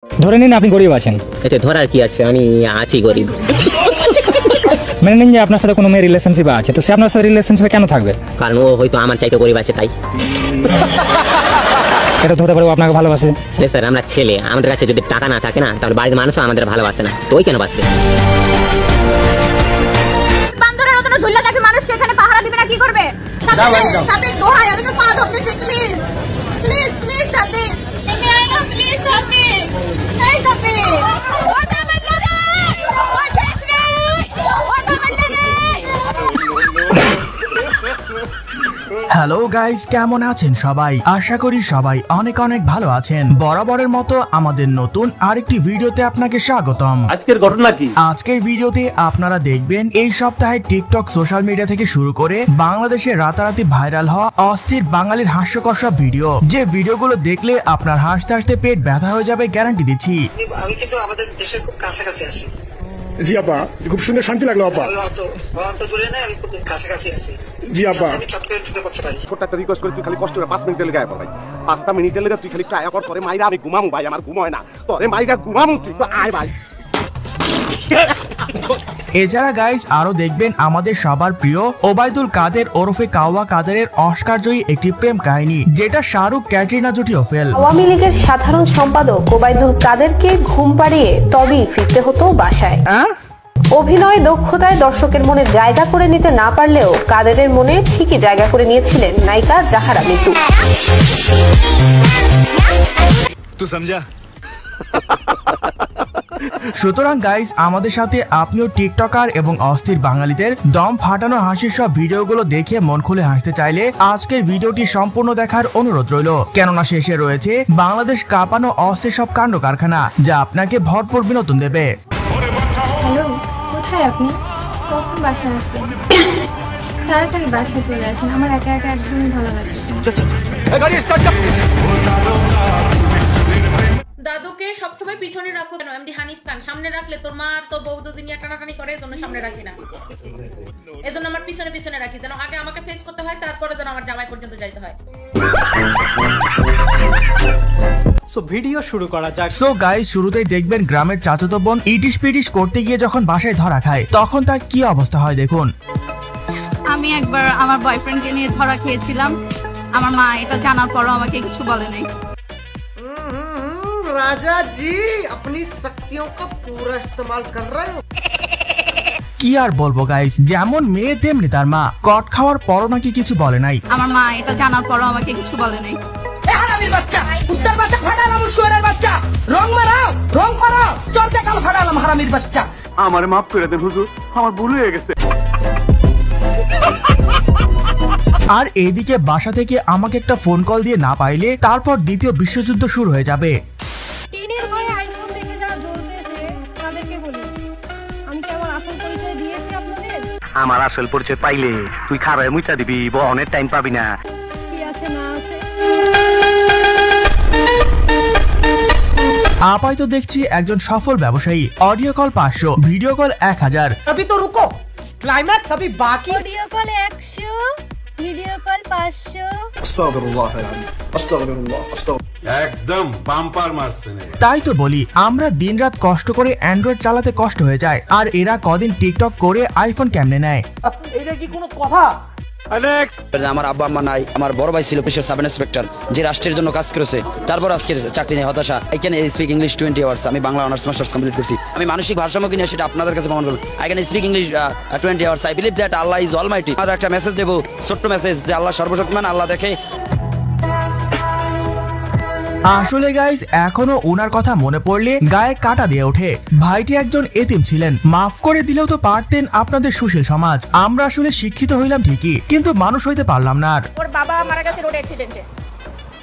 ধরে নিন আপনি গরিব আছেন। এতে ধরার কি আছে, আমি আছি গরিব। মেনে নিন যে আপনার সাথে কোনো মেয়ে রিলেশনশিপে আছে, তো সে আপনার সাথে রিলেশনশিপে কেন থাকবে? কারণ ও হয়তো আমার চাইতে গরিব আছে তাই। এটা তো হতে পারে ও আপনাকে ভালোবাসে। স্যার আমরা ছেলে, আমাদের কাছে যদি টাকা না থাকে না তাহলে বাড়ির মানুষও আমাদের ভালোবাসে না, তো ওই কেন বাঁচবে? বান্দরের মতো ঝুল্লা থাকে, মানুষকে এখানে পাহারা দিবে না কি করবে? সাবির দোহাই, আমি তো পা ধরতেছি, প্লিজ প্লিজ প্লিজ সাবির, এমনি আয় না প্লিজ সাবির, এই সাবির ওটা বললা রে, ও শেষ রে, ওটা বললা রে। হ্যালো গাইস, কেমন আছেন সবাই? আশা করি সবাই অনেক অনেক ভালো আছেন। বরাবরের মতো আমাদের নতুন আরেকটি ভিডিওতে আপনাকে স্বাগতম। আজকের ঘটনা কি? আজকের ভিডিওতে আপনারা দেখবেন এই সপ্তাহে টিকটক, সোশ্যাল মিডিয়া থেকে শুরু করে বাংলাদেশে রাতারাতি ভাইরাল হওয়া অস্থির বাঙালির হাস্যকর সব ভিডিও, যে ভিডিওগুলো দেখলে আপনার হাসতে হাসতে পেট ব্যথা হয়ে যাবে, গ্যারান্টি দিচ্ছি। আমি কিন্তু আমাদের দেশের খুব কাছাকাছি আছি। জি আপা, খুব শুনে শান্তি লাগলো আপা। অত দূরে না, আমি খুব কাছাকাছি আছি। জি আপা, আমি চট করে ঢুকে পড়তে পারি। ছোট্ট একটা রিকোয়েস্ট করি, তুই খালি কষ্ট করে 5 মিনিট লেগে আয় ভাই। 5টা মিনিট লেগে তুই খালি আয় কর, তোরে মাইরা আমি ঘুমামু ভাই, আমার ঘুম হয় না, তোরে মাইরা ঘুমামু, তুই তো আয় ভাই। এছাড়া গাইস আরো দেখবেন আমাদের সবার প্রিয় ওবায়দুল কাদের ওরফে কাওয়া কাদেরের অস্কারজয়ী একটি প্রেম কাহিনী, যেটা শাহরুখ ক্যাটরিনা জুটিও ফেল। আওয়ামী লীগের সাধারণ সম্পাদক ওবায়দুল কাদেরকে ঘুম পাড়িয়ে তবেই ফিরতে হতো বাসায়। অভিনয় দক্ষতায় দর্শকের মনে জায়গা করে নিতে না পারলেও কাদেরের মনে ঠিকই জায়গা করে নিয়েছিলেন নায়িকা জাহারা মিতু। সুতরাং গাইস, আমাদের সাথে আপনিও টিকটকার এবং অস্থির বাঙালিদের দম ফাটানো হাসির সব ভিডিওগুলো দেখে মন খুলে হাসতে চাইলে আজকের ভিডিওটি সম্পূর্ণ দেখার অনুরোধ রইল, কেননা শেষে রয়েছে বাংলাদেশ কাঁপানো অস্থির সব কাণ্ড কারখানা, যা আপনাকে ভরপুর বিনোদন দেবে। হ্যালো, কোথায় আপনি? কখন বাসায় আসবেন? তাড়াতাড়ি বাসায় চলে আসেন, আমার একা একা একদমই ভালো লাগছে। দাদুকে সবসময় পিছনে রাখো কেন? এমডি হানিফ খান সামনে রাখলে তোর মা আর তোর বউ দুদিনিয়া টানাটানি করে, এজন্য সামনে রাখি না, এজন্য আমার পিছনে পিছনে রাখি, যেন আগে আমাকে ফেস করতে হয়, তারপরে যেন আমার জামাই পর্যন্ত যাইতে হয়। সো ভিডিও শুরু করা যাক। সো গাইস, শুরুতেই দেখবেন গ্রামের চাচাতো বোন ইটিশ পিটিশ করতে গিয়ে যখন বাসায় ধরা খায়, তখন তার কি অবস্থা হয় দেখুন। আমি একবার আমার বয়ফ্রেন্ডকে নিয়ে ধরা খেয়েছিলাম, আমার মা এটা জানার পরও আমাকে কিছু বলে নাই। राजा जी अपनी शक्तियों का पूरा इस्तेमाल कर रहे हो। কি আর বলবো গাইস, যেমন মেয়ে তেমনি তার মা, কট খাওয়ার পরও নাকি কিছু বলে নাই। আমার মা এটা জানার পরও আমাকে কিছু বলে নাই। হারামির বাচ্চা, উত্তর বাচ্চা, ফাটালাম শুয়ারের বাচ্চা, রং মারাও, রং করাও, চল দেখাল ফাটালাম হারামির বাচ্চা। আমারে মাফ করে দেন হুজুর, আমার ভুল হয়ে গেছে। আর এইদিকে বাসা থেকে আমাকে একটা ফোন কল দিয়ে না পাইলে তারপর দ্বিতীয় বিশ্বযুদ্ধ শুরু হয়ে যাবে। টিনের ঘরে আইফোন দেখে যারা জ্বলতেছে তাদেরকে বলি, আমি কি আমার আসল পরিচয় দিয়েছি আপনাদের? আমার আসল পরিচয় পাইলে তুই খারায় মুইতা দিবি, অনেক টাইম পাবি না। কি আছে না আছে। আপাই তো দেখছি একজন সফল ব্যবসায়ী, অডিও কল 500, ভিডিও কল 1000। अभी तो रुको, क्लाइमैक्स अभी बाकी। Audio call 100, video call 500। একদম বাম্পার মারছে। তাই তো বলি, আমরা দিনরাত কষ্ট করে অ্যান্ড্রয়েড চালাতে কষ্ট হয়ে যায়, আর এরা কদিন টিকটক করে আইফোন কেমনে নেয়। এটা কি কোনো কথা? আমার আব্বা আম্মা নাই, আমার বড় ভাই ছিল পুলিশের সাব ইন্সপেক্টর, যে রাষ্ট্রের জন্য কাজ করেছে, তারপর আজকে চাকরি নেই, হতাশা। I can speak English 20 hours, আমি বাংলা অনার্স মাস্টার্স কমপ্লিট করছি। আমি মানসিক ভারসাম্য কিনা সেটা আপনাদের কাছে প্রমাণ করব। I can speak English 20 hours, I believe that Allah is almighty. আর একটা মেসেজ দেবো, ছোট্ট মেসেজ, যে আল্লাহ সর্বশক্তিমান, আল্লাহ দেখে। আসলে গাইস, এখনো ওনার কথা মনে পড়লে গায়ে কাটা দিয়ে ওঠে। ভাইটি একজন এতিম ছিলেন, মাফ করে দিলেও তো পারতেন আপনাদের সুশীল সমাজ। আমরা আসলে শিক্ষিত হইলাম ঠিকই, কিন্তু মানুষ হইতে পারলাম না। আর ওর বাবা মারা গেছে রোড অ্যাক্সিডেন্টে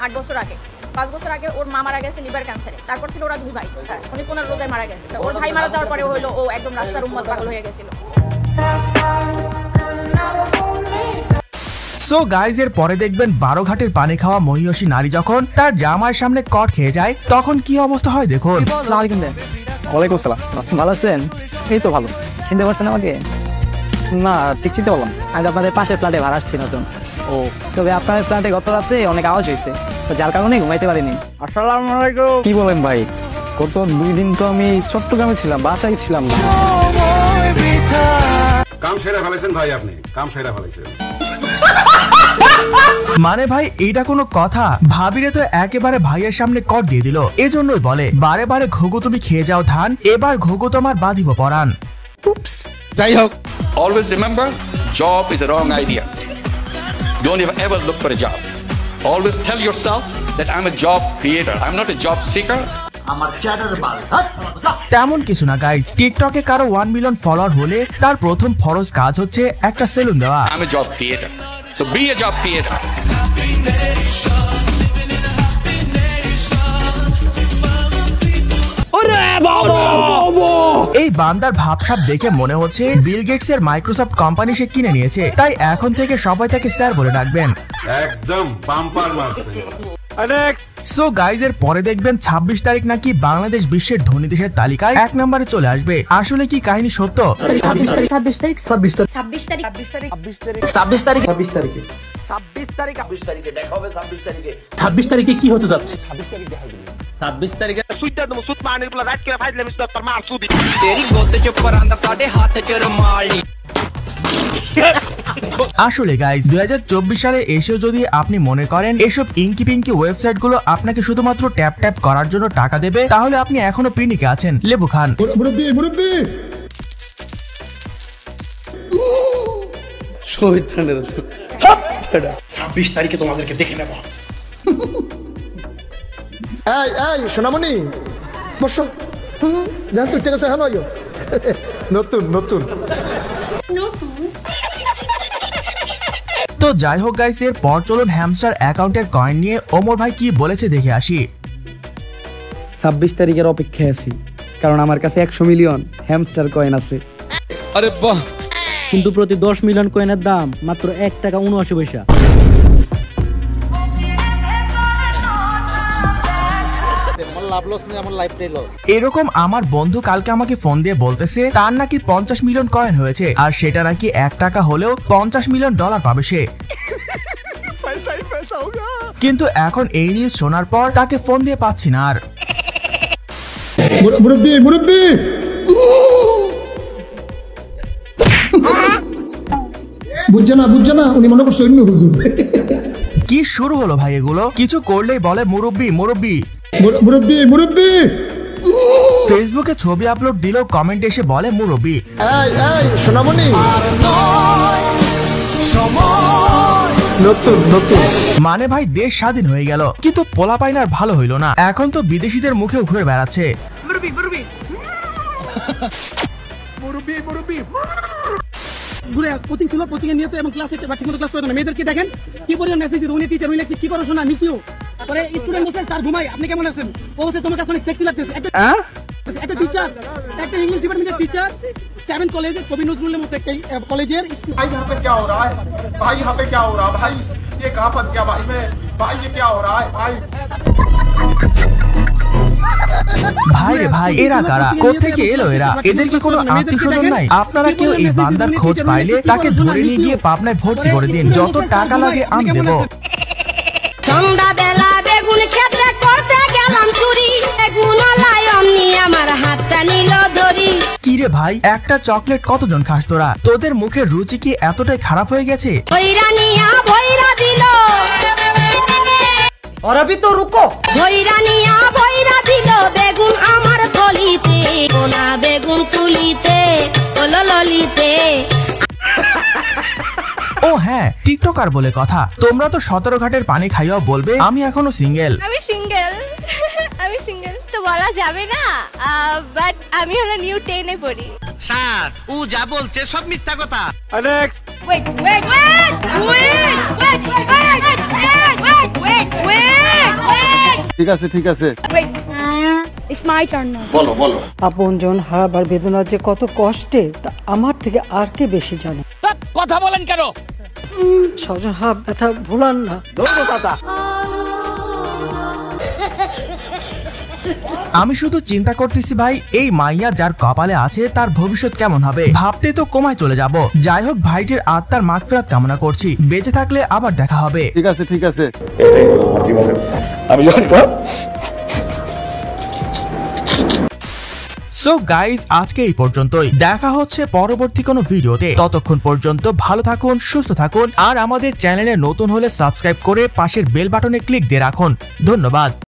8 বছর আগে, 5 বছর আগে ওর মা মারা গেছে লিভার ক্যান্সারে। তারপর ছিল ওরা 2 ভাই, উনি 15 রোজায় মারা গেছে। ওর ভাই মারা যাওয়ার পরে হলো ও একদম রাস্তার উম্মত পাগল হয়ে গেছিল। সো গাইজ, এর পরে দেখবেন 12 ঘাটের পানি খাওয়া মহিষী নারী যখন তার জামাইয়ের সামনে কট খেয়ে যায়, তখন কি অবস্থা হয় দেখুন। ওয়ালাইকুম আসসালাম, ভালো আছেন? এই তো ভালো। চিনতে পারছেন আমাকে? না ঠিক চিনতে পারলাম। আজ আপনাদের পাশের ফ্ল্যাটে ভাড়া আসছি নতুন। ও, তবে আপনার ফ্ল্যাটে গত রাতে অনেক আওয়াজ হয়েছে, তো যার কারণে ঘুমাইতে পারিনি। আসসালামু আলাইকুম। কি বলেন ভাই, গত 2 দিন তো আমি চট্টগ্রামে ছিলাম, বাসায় ছিলাম না। কাম সেরা ফেলেছেন ভাই, আপনি কাম সেরা ফেলেছেন। মানে ভাই এইটা কোনো কথা? ভাবিরে তো একেবারে ভাইয়ের সামনে কট দিয়ে দিল। এজন্যই বলে বারে বারে ঘুঘু তুমি খেয়ে যাও ধান, এবার ঘুঘু তোমার বাঁধিব পরাণ। যাই হোক, always remember job is a wrong idea. Don't ever look for a job. Always tell yourself that I'm a job creator, I'm not a job seeker. তেমন কিছু না গাইস, টিকটকে কারো 1 মিলিয়ন ফলোয়ার হলে তার প্রথম ফরজ কাজ হচ্ছে একটা সেলুন দেওয়া। I'm a job creator, so be a job creator. এই বান্দার ভাবসাব দেখে মনে হচ্ছে বিল গেটস এর মাইক্রোসফট কোম্পানি সে কিনে নিয়েছে, তাই এখন থেকে সবাই তাকে স্যার বলে ডাকবেন। একদম বাম্পার মারছেন। সো গাইজ, এর পরে দেখবেন 26 তারিখ নাকি বাংলাদেশ বিশ্বের ধনী দেশের তালিকায় 1 নম্বরে চলে আসবে। আসলে কি কাহিনী সত্য? 26 তারিখে কি হতে যাচ্ছে? 26 তারিখে সুইটার দম সুত মানির প্লা রাত করে ফাইলে মিস্টার তোর মার সুদি तेरी गोद चुप करांदा साडे हाथ च रुमाली। আসলে গাইজ 2024 সালে এসেও যদি আপনি মনে করেন এসব ইনকি পিঙ্কি ওয়েবসাইট গুলো আপনাকে শুধুমাত্র ট্যাপ ট্যাপ করার জন্য টাকা দেবে, তাহলে আপনি এখনো পিনিকে আছেন। লেবু খান। 26 তারিখে তোমাদেরকে দেখে নেব। এই সোনামণি বসো, জান তুই ঠিক আছে? হ্যাঁ নতুন নতুন তো যাই হোক গাইস, এর পর চলুন হ্যামস্টার অ্যাকাউন্টের কয়েন নিয়ে ওমর ভাই কি বলেছে দেখে আসি। 26 তারিখের অপেক্ষায় আছি, কারণ আমার কাছে 100 মিলিয়ন হ্যামস্টার কয়েন আছে। আরে বাহ! কিন্তু প্রতি 10 মিলিয়ন কয়েনের দাম মাত্র 1 টাকা 79 পয়সা। এরকম আমার বন্ধু কালকে আমাকে ফোন দিয়ে বলতেছে তার নাকি 50 মিলিয়ন কয়েন হয়েছে, আর সেটা নাকি 1 টাকা হলেও 50 মিলিয়ন ডলার পাবে সে। কিন্তু এখন এই নিউজ শোনার পর তাকে ফোন দিয়ে পাচ্ছি না আর। মুরব্বি বুঝছে না, উনি মনে করছে অন্য হুজুর। কি শুরু হলো ভাই এগুলো? কিছু করলেই বলে মুরব্বি মুরব্বি মুরব্বি। ফেসবুকে ছবি আপলোড দিলেও কমেন্ট এসে বলে মুরব্বি। সোনামণি নতুন মানে ভাই দেশ স্বাধীন হয়ে গেল, কিন্তু পোলাপাইনার ভালো হইল না। এখন তো বিদেশিদের মুখে ঘুরে বেড়াচ্ছে। ঘুরে কোচিং ছিল, কোচিং এ নিয়ে তো এবং ক্লাসে ঠিকমতো ক্লাস করতো না। মেয়েদেরকে দেখেন কি পরিমাণ মেসেজ দিত, উনি টিচার উনি লেখছে কি করো শোনা মিস ইউ। তারপরে স্টুডেন্ট বলছে স্যার ঘুমাই, আপনি কেমন আছেন? ও বলছে তোমার কাছে অনেক সেক্সি লাগতেছে। একটা টিচার, একটা ইংলিশ ডিপার্টমেন্টের টিচার 7 কলেজে কবি নজরুলের মতো একটা কলেজের भाई यहाँ पे क्या हो रहा है भाई, यहाँ पे क्या हो रहा है भाई, ये कहाँ फंस गया भाई मैं, भाई ये क्या हो रहा है भाई। ভাই রে ভাই, এরা কারা? কোত্থেকে এলো এরা? এদের কি কোনো আত্মীয় স্বজন নাই? আপনারা কেউ এই বান্দার খোঁজ পাইলে তাকে ধরে নিয়ে গিয়ে পাবনায় ভর্তি করে দিন, যত টাকা লাগে আমি দেবো। সন্ধ্যাবেলা বেগুন ক্ষেত্রে করতে গেলাম চুরি, বেগুন অমনি আমার হাতটা নিল ধরি। কি রে ভাই, একটা চকলেট কতজন খাস তোরা? তোদের মুখের রুচি কি এতটাই খারাপ হয়ে গেছে? ভৈরা নিয়া ভৈরা দিল, और अभी तो रुको। ভৈরা নিয়া ভৈরা দিল বেগুন আমার থলিতে, কোনা বেগুন তুলিতে ললিতে। ও হ্যাঁ, টিকটকার বলে কথা। তোমরা তো 17 ঘাটের পানি খাইয়াও বলবে আমি এখনো সিঙ্গেল। আমি সিঙ্গেল তো বলা যাবে না, বাট আমি হলো নিউ 10 এ পড়ি। স্যার ও যা বলছে সব মিথ্যা কথা। Next wait wait wait wait wait wait wait ঠিক আছে ঠিক আছে, wait it's my turn now. বলো বলো। আপনজন হারাবার বেদনা যে কত কষ্টে তা আমার থেকে আর কে বেশি জানে। কথা বলেন কেন? স্বজন হারার ব্যথা ভুলান না। আমি শুধু চিন্তা করতেছি ভাই, এই মাইয়া যার কপালে আছে তার ভবিষ্যৎ কেমন হবে ভাবতে তো কোমায় চলে যাব। যাই হোক, ভাইটির আত্মার মাগফিরাত কামনা করছি, বেঁচে থাকলে আবার দেখা হবে। ঠিক আছে ঠিক আছে। আমি জানি সো গাইজ আজকে এই পর্যন্তই, দেখা হচ্ছে পরবর্তী কোনো ভিডিওতে। ততক্ষণ পর্যন্ত ভালো থাকুন, সুস্থ থাকুন, আর আমাদের চ্যানেলে নতুন হলে সাবস্ক্রাইব করে পাশের বেল বাটনে ক্লিক দিয়ে রাখুন। ধন্যবাদ।